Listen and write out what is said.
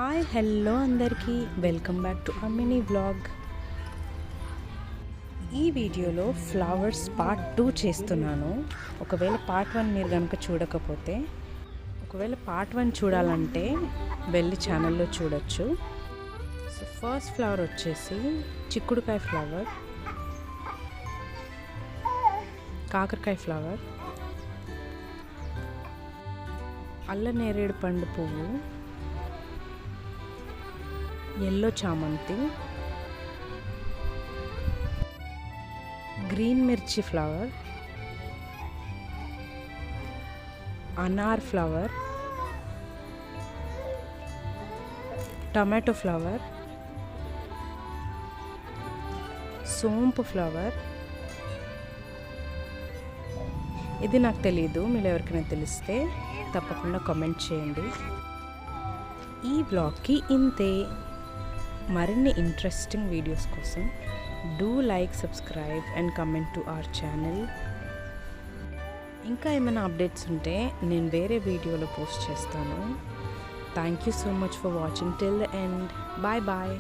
Hi hello అందరికీ welcome back to a mini vlog. ఈ వీడియోలో ఫ్లవర్స్ పార్ట్ 2 చేస్తున్నాను. ఒకవేళ పార్ట్ 1 మీరు కనుక చూడకపోతే, ఒకవేళ పార్ట్ 1 చూడాలంటే వెళ్ళి ఛానల్లో చూడొచ్చు. సో ఫస్ట్ ఫ్లవర్ వచ్చేసి చిక్కుడుకాయ ఫ్లవర్, కాకరకాయ ఫ్లవర్, అల్ల నేరేడు పండు పువ్వు, ఎల్లో చామంతి, గ్రీన్ మిర్చి ఫ్లవర్, అనార్ ఫ్లవర్, టమాటో ఫ్లవర్, సోంపు ఫ్లవర్. ఇది నాకు తెలీదు, మీరు ఎవరికైనా తెలిస్తే తప్పకుండా కామెంట్ చేయండి. ఈ బ్లాగ్కి ఇంతే. మరిన్ని ఇంట్రెస్టింగ్ వీడియోస్ కోసం do like, subscribe and comment to our channel. ఇంకా ఏమైనా అప్డేట్స్ ఉంటే నేను వేరే వీడియోలో పోస్ట్ చేస్తాను. Thank you so much for watching till the end. Bye bye.